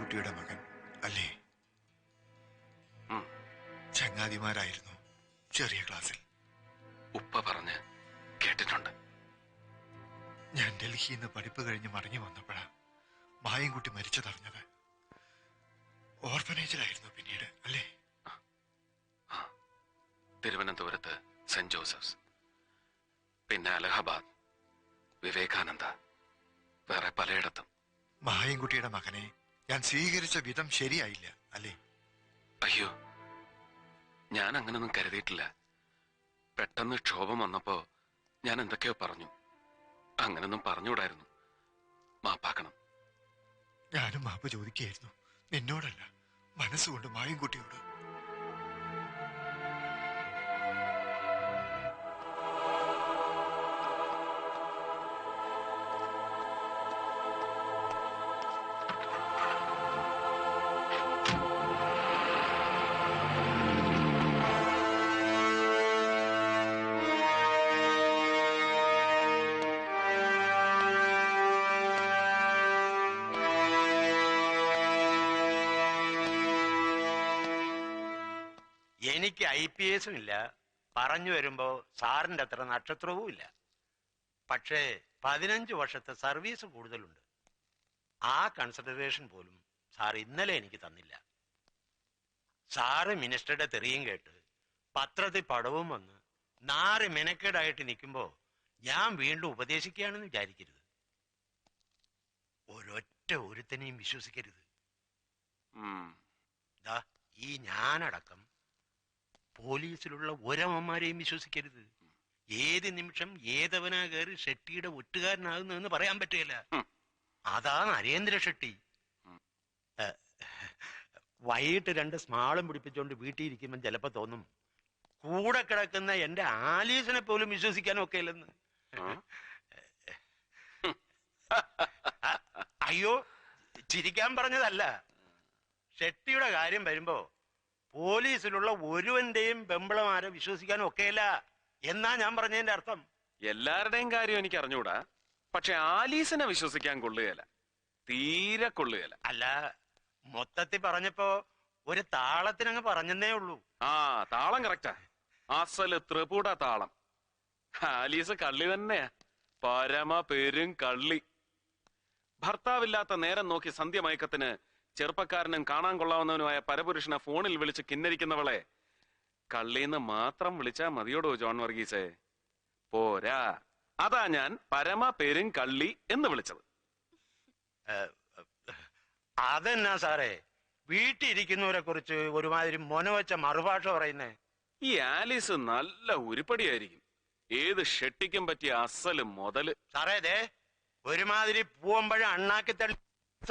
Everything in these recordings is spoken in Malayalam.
മായൻകുട്ടിയുടെ മകൻ അല്ലേ? ചങ്ങാതിമാരായിരുന്നു ചെറിയ ക്ലാസ്സിൽ. ഉപ്പ പറഞ്ഞ് കേട്ടിട്ടുണ്ട്. ഞാൻ ഡൽഹിയിൽ നിന്ന് പഠിപ്പ് കഴിഞ്ഞ് മടങ്ങി വന്നപ്പോഴാ മായൻകുട്ടി മരിച്ചതറിഞ്ഞത്. ഓർഫനേജിലായിരുന്നു പിന്നീട് അല്ലേ? തിരുവനന്തപുരത്ത് സെന്റ് ജോസഫ്സ്, പിന്നെ അലഹബാദ്, വിവേകാനന്ദ, വേറെ പലയിടത്തും. മായൻകുട്ടിയുടെ മകനെ ഞാൻ സ്വീകരിച്ച വിധം ശരിയായില്ല അല്ലേ? അയ്യോ, ഞാൻ അങ്ങനൊന്നും കരുതിയിട്ടില്ല. പെട്ടെന്ന് ക്ഷോഭം വന്നപ്പോ ഞാൻ എന്തൊക്കെയോ പറഞ്ഞു. അങ്ങനൊന്നും പറഞ്ഞുകൂടായിരുന്നു. മാപ്പാക്കണം. ഞാനും മാപ്പ് ചോദിക്കുകയായിരുന്നു, നിന്നോടല്ല, മനസ്സുകൊണ്ട് മായൻകുട്ടിയോട്. എനിക്ക് IPS ഇല്ല, പറഞ്ഞു വരുമ്പോ സാറിന്റെ അത്ര നക്ഷത്രവും ഇല്ല. പക്ഷേ 15 വർഷത്തെ സർവീസ് കൂടുതലുണ്ട്. ആ കൺസിഡറേഷൻ പോലും സാർ ഇന്നലെ എനിക്ക് തന്നില്ല. സാറ് മിനിസ്റ്ററുടെ തെറിയും കേട്ട് പത്രത്തിൽ പടവും വന്ന് 4 മെനക്കേടായിട്ട് നിൽക്കുമ്പോ ഞാൻ വീണ്ടും ഉപദേശിക്കുകയാണെന്ന് വിചാരിക്കരുത്. ഒരൊറ്റ ഒരുത്തനെയും വിശ്വസിക്കരുത്. ഈ ഞാനടക്കം പോലീസിലുള്ള ഒരമ്മമാരെയും വിശ്വസിക്കരുത്. ഏത് നിമിഷം ഏതവനാ കയറി ഷെട്ടിയുടെ ഒറ്റുകാരനാകുന്നതെന്ന് പറയാൻ പറ്റില്ല. അതാ നരേന്ദ്ര ഷെട്ടി. വൈകിട്ട് 2 സ്മാളും പിടിപ്പിച്ചുകൊണ്ട് വീട്ടിൽ ഇരിക്കുമ്പോൾ ചിലപ്പോ തോന്നും കൂടെ കിടക്കുന്ന എന്റെ ആലീസിനെ പോലും വിശ്വസിക്കാനൊക്കെ ഇല്ലെന്ന്. അയ്യോ, ചിരിക്കാൻ പറഞ്ഞതല്ല. ഷെട്ടിയുടെ കാര്യം വരുമ്പോ പോലീസിലുള്ള ഒരുവന്റെയും ബെമ്പളമാരെ വിശ്വസിക്കാനും ഒക്കെയല്ല എന്നാ ഞാൻ പറഞ്ഞതിന്റെ അർത്ഥം. എല്ലാവരുടെയും കാര്യം എനിക്ക് അറിഞ്ഞൂടാ, പക്ഷെ ആലീസിനെ വിശ്വസിക്കാൻ കൊള്ളുകയല്ല, തീരെ കൊള്ളുകയല്ല. അല്ല, മൊത്തത്തിൽ പറഞ്ഞപ്പോ ഒരു താളത്തിനങ്ങ് പറഞ്ഞെന്നേ ഉള്ളൂ. ആ താളം കറക്റ്റാ, അസല് ത്രിപുട താളം. ആലീസ് കള്ളി തന്നെയാ, പരമ പെരും കള്ളി. ഭർത്താവില്ലാത്ത നേരം നോക്കി സന്ധ്യമയക്കത്തിന് ചെറുപ്പക്കാരനും കാണാൻ കൊള്ളാവുന്നവനുമായ പരപുരുഷനെ ഫോണിൽ വിളിച്ച് കിന്നരിക്കുന്നവളെ കള്ളീന്ന് മാത്രം വിളിച്ചാ മതിയോടോ ജോൺ വർഗീസേ? പോരാ, അതാ ഞാൻ പരമ പെരും കള്ളി എന്ന് വിളിച്ചത്. അതെന്നാ സാറേ വീട്ടിലിരിക്കുന്നവരെ കുറിച്ച് ഒരുമാതിരി മൊനവച്ച മറുഭാഷ പറയുന്നേ? ഈ ആലീസ് നല്ല ഉരുപ്പടിയായിരിക്കും, ഏത് ഷെട്ടിക്കും പറ്റിയ അസല് മുതല്. സാറേ ദേ ഒരുമാതിരി പൂവമ്പഴ അണ്ണാക്കി തള്ളി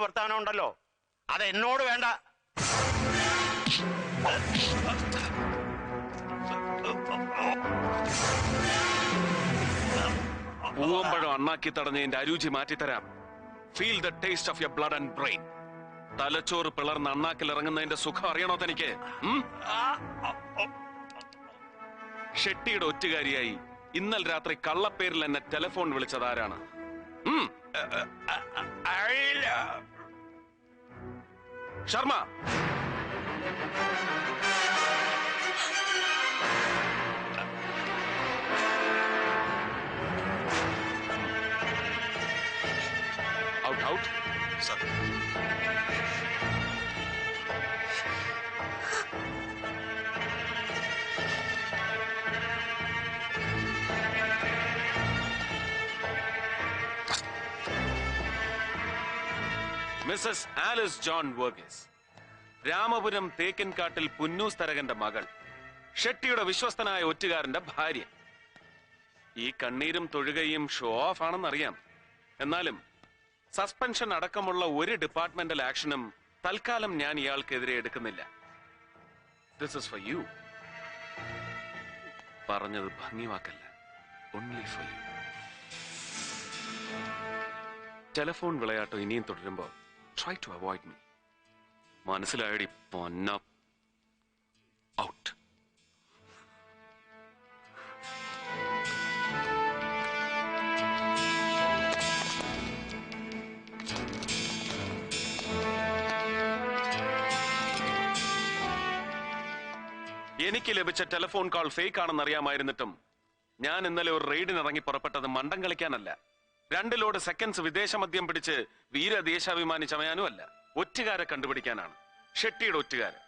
വർത്താനം ഉണ്ടല്ലോ, അത് എന്നോട് വേണ്ട. പൂവമ്പഴം അണ്ണാക്കി തടഞ്ഞതിന്റെ അരുചി മാറ്റിത്തരാം. Feel the taste of your blood and brain. തലച്ചോറ് പിളർന്ന് അണ്ണാക്കിൽ ഇറങ്ങുന്നതിന്റെ സുഖം അറിയണോ തനിക്ക്? ഷെട്ടിയുടെ ഒറ്റുകാരിയായി ഇന്നലെ രാത്രി കള്ളപ്പേരിൽ എന്നെ ടെലിഫോൺ വിളിച്ചതാരാണ്? Sharma. Out out. Sir, Mrs Alice John Varghese, Ramapuram തേക്കിൻകാട്ടിൽ പുന്നൂസ് തരകന്റെ മകൾ, ഷെട്ടിയുടെ വിശ്വസ്തനായ ഒറ്റുകാരന്റെ ഭാര്യ. ഈ കണ്ണീരും തൊഴുകയും ഷോ ഓഫ് ആണെന്നറിയാം. എന്നാലും സസ്പെൻഷൻ അടക്കമുള്ള ഒരു ഡിപ്പാർട്ട്മെന്റൽ ആക്ഷനും തൽക്കാലം ഞാൻ ഇയാൾക്കെതിരെ എടുക്കുന്നില്ല. This is for you. പറഞ്ഞത് ഭംഗിവാക്കല്ല, ഓൺലി ഫോർ യു. ടെലിഫോൺ വിളയാട്ടം ഇനിയും തുടരുമ്പോ try to avoid me. മനസ്സിലായടി പൊന്ന. ഔട്ട്. എനിക്ക് ലഭിച്ച ടെലിഫോൺ കോൾ ഫേക്ക് ആണെന്ന് അറിയാമായിരുന്നിട്ടും ഞാൻ ഇന്നലെ ഒരു റെയ്ഡിന് ഇറങ്ങി പുറപ്പെട്ടത് മണ്ടം കളിക്കാനല്ല, 2 ലോഡ് സെക്കൻഡ്സ് വിദേശ മദ്യം പിടിച്ച് വീരദേശാഭിമാനി ചമയാനും അല്ല, ഒറ്റുകാരെ കണ്ടുപിടിക്കാനാണ്. ഷെട്ടിയുടെ ഒറ്റുകാര്.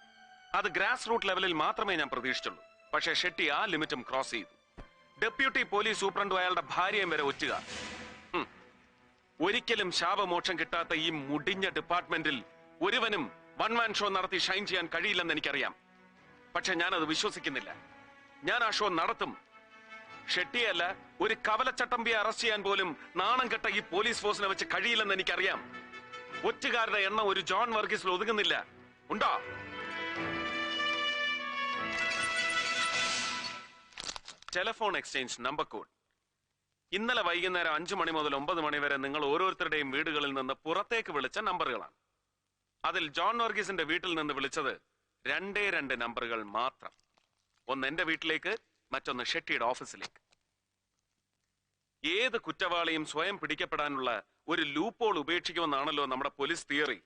അത് ഗ്രാസ് റൂട്ട് ലെവലിൽ മാത്രമേ ഞാൻ പ്രതീക്ഷിച്ചുള്ളൂ. പക്ഷേ ഷെട്ടി ആ ലിമിറ്റും ക്രോസ് ചെയ്തു. ഡെപ്യൂട്ടി പോലീസ് സൂപ്രണ്ടും അയാളുടെ ഭാര്യയും വരെ ഒറ്റുകാർ. ഒരിക്കലും ശാപമോക്ഷം കിട്ടാത്ത ഈ മുടിഞ്ഞ ഡിപ്പാർട്ട്മെന്റിൽ ഒരുവനും വൺ മാൻ ഷോ നടത്തി ഷൈൻ ചെയ്യാൻ കഴിയില്ലെന്ന് എനിക്കറിയാം. പക്ഷെ ഞാനത് വിശ്വസിക്കുന്നില്ല. ഞാൻ ആ ഷോ നടത്തും. ഷെട്ടിയല്ല, ഒരു കവലച്ചട്ടമ്പിയെ അറസ്റ്റ് ചെയ്യാൻ പോലും നാണം കെട്ട ഈ പോലീസ് ഫോഴ്സിനെ വെച്ച് കഴിയില്ലെന്ന് എനിക്കറിയാം. ഒറ്റുകാരുടെ എണ്ണം ഒരു ജോൺ വർഗീസിൽ ഒതുങ്ങുന്നില്ല. ഉണ്ടോ? Telephone exchange number code. ഇന്നലെ വൈകുന്നേരം 5 മണി മുതൽ 9 മണി വരെ നിങ്ങൾ ഓരോരുത്തരുടെയും വീടുകളിൽ നിന്ന് പുറത്തേക്ക് വിളിച്ച നമ്പറുകളാണ്. അതിൽ ജോൺ വർഗീസിന്റെ വീട്ടിൽ നിന്ന് വിളിച്ചത് 2 നമ്പറുകൾ മാത്രം. ഒന്ന് എന്റെ വീട്ടിലേക്ക്, മറ്റൊന്ന് ഷെട്ടിയുടെ ഓഫീസിലേക്ക്. ഏത് കുറ്റവാളിയും സ്വയം പിടിക്കപ്പെടാനുള്ള ഒരു ലൂപ്പോൾ ഉപേക്ഷിക്കുമെന്നാണല്ലോ നമ്മുടെ പോലീസ് തിയറി.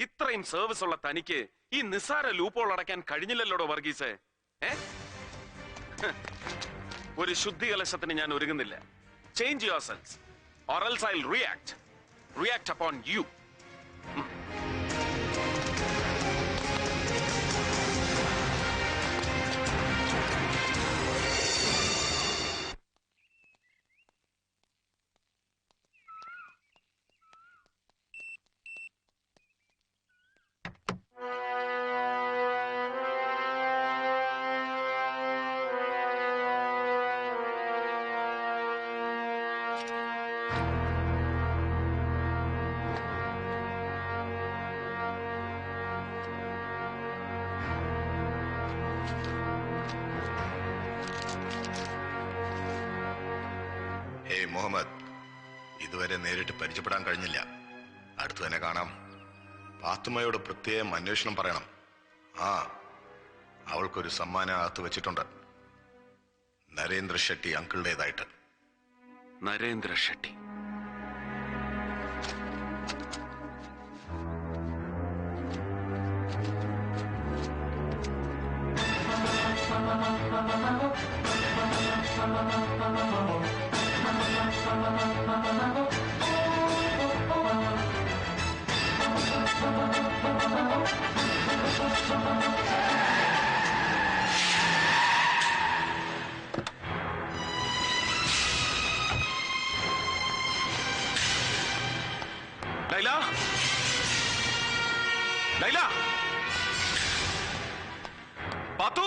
ഇത്രയും സർവീസ് ഉള്ള തനിക്ക് ഈ നിസ്സാര ലൂപ്പോൾ അടയ്ക്കാൻ കഴിഞ്ഞില്ലല്ലോടോ വർഗീസ്. ഒരു ശുദ്ധി കലശത്തിന് ഞാൻ ഒരുങ്ങുന്നില്ല. Change your cells or else I'll react upon you. Muhammad, ഇതുവരെ നേരിട്ട് പരിചയപ്പെടാൻ കഴിഞ്ഞില്ല. അടുത്തു തന്നെ കാണാം. പാത്തുമ്മയോട് പ്രത്യേകം അന്വേഷണം പറയണം. അവൾക്കൊരു സമ്മാനം അകത്ത് വെച്ചിട്ടുണ്ട്. നരേന്ദ്ര ഷെട്ടി അങ്കിളുടേതായിട്ട്. നരേന്ദ്ര ഷെട്ടി. ലൈല, ലൈല, പാത്തു,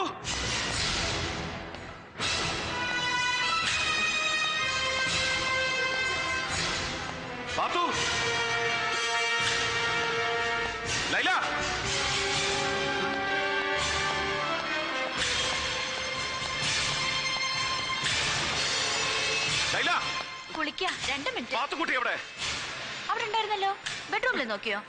പാത്തു, ലൈല, ലൈല. കുളിക്കാം. 2 മിനിറ്റ്. പാത്തുക്കുട്ടി എവിടെ? അവിടെ ഉണ്ടായിരുന്നല്ലോ. ബെഡ്റൂമിൽ നോക്കിയോ?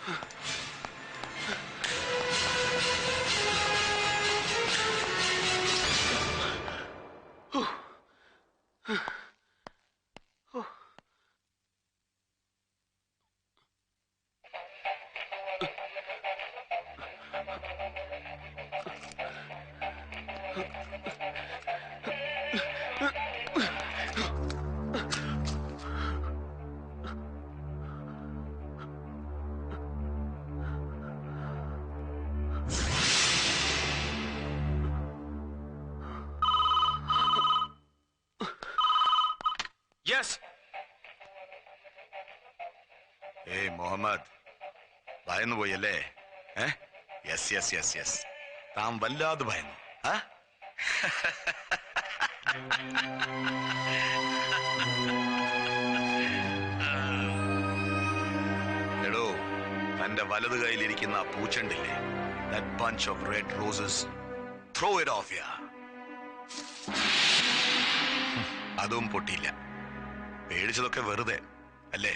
യെസ്. മുഹമ്മദ്, ഭയന്നു പോയല്ലേ? യെസ് യെസ് യെസ് യെസ്, താൻ വല്ലാതെ ഭയന്നു. എടോ, തന്റെ വലത് കയ്യിലിരിക്കുന്ന ആ പൂച്ചണ്ടില്ലേ, that bunch of red roses, throw it off here. അതും പൊട്ടിയില്ല. പേടിച്ചതൊക്കെ വെറുതെ അല്ലേ?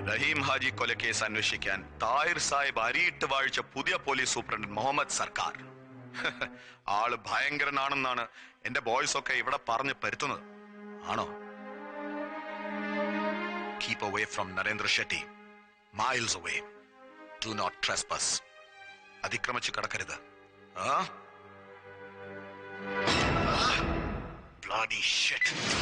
റഹീം ഹാജി കൊലക്കേസ് അന്വേഷിക്കാൻ താഹിർ സാഹിബ് അരിയിട്ട് വാഴിച്ച പുതിയ പോലീസ് സൂപ്രണ്ട് മുഹമ്മദ് സർക്കാർ. ആള് ഭയങ്കരനാണെന്നാണ് എന്റെ ബോയ്സ് ഒക്കെ ഇവിടെ പറഞ്ഞു പരുത്തുന്നത്. ആണോ? Keep away from Narendra Shetty. miles away. do not trespass. അതിക്രമിച്ച് കടക്കരുത്. Bloody shit.